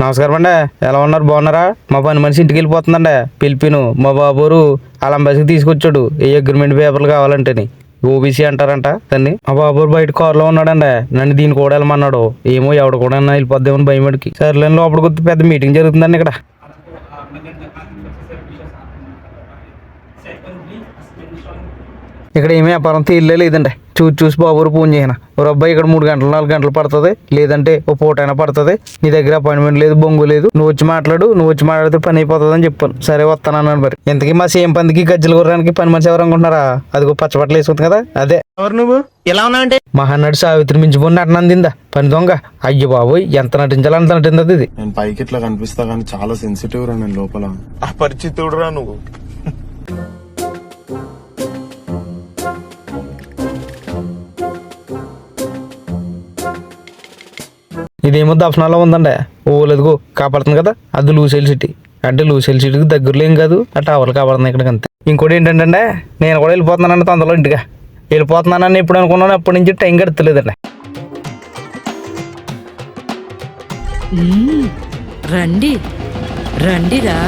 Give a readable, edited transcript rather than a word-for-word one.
నమస్కారం అండి, ఎలా ఉన్నారు? బాగున్నారా? మా పని మనిషి ఇంటికి వెళ్ళిపోతుందండి. పిలిపిను మా బాబోరు అలా బస్కి తీసుకొచ్చాడు ఏ అగ్రిమెంట్ పేపర్లు కావాలంటేని. ఓబీసీ అంటారంట దాన్ని. మా బాబోరు బయట కారులో ఉన్నాడండి. నన్ను దీన్ని కూడా వెళ్ళమన్నాడు. ఏమో ఎవడు కూడా వెళ్ళిపోద్దామని భయమడికి. సర్లేని లోపలికి వస్తే పెద్ద మీటింగ్ జరుగుతుందండి ఇక్కడ. ఇక్కడ ఏమీ వ్యాపారం తీయలే లేదండి. చూసి బాబురు ఫోన్ చేయను. ఓ అబ్బాయి ఇక్కడ 3 గంటలు 4 గంటలు పడుతుంది, లేదంటే ఓ పూటైనా పడుతుంది. నీ దగ్గర అపాయింట్మెంట్ లేదు, బొంగు లేదు, నువ్వు వచ్చి మాట్లాడితే పని అయిపోతుంది అని చెప్పాను. సరే వస్తానన్నాను. మరి ఇంతకీ మా సేమ్ పందికి గజ్జల గుర్రానికి పని మనిషి ఎవరు అనుకుంటున్నారా? అదిగో పచ్చబట్టలు వేసుకుంది కదా, అదే. ఎవరు నువ్వు? ఎలా ఉన్నావు అంటే మహానటి సావిత్రి మించిపోయి నటనందిందా పని దొంగ. అయ్యో బాబోయ్, ఎంత నటించాలో అంత నటింది ఇది. నేను పైకి ఇట్లా కనిపిస్తా కానీ చాలా సెన్సిటివ్ రా నేను లోపల. అపరిచితుడు రా నువ్వు. ఇదేమో దఫనాలో ఉందండి. ఓలేదుగో కాపాడుతుంది కదా, అది లూసెల్ సిటీ. అంటే లూసెల్ సిటీకి దగ్గరలో ఏం కాదు, ఆ టవర్లు కాపాడుతుంది ఇక్కడికి అంతే. ఇంకోటి ఏంటంటే నేను కూడా వెళ్ళిపోతున్నానండి తొందరలో ఇంటిగా. వెళ్ళిపోతున్నానని ఎప్పుడు అనుకున్నాను, అప్పటి నుంచి టైం గడతలేదండి. రండి రండిరా.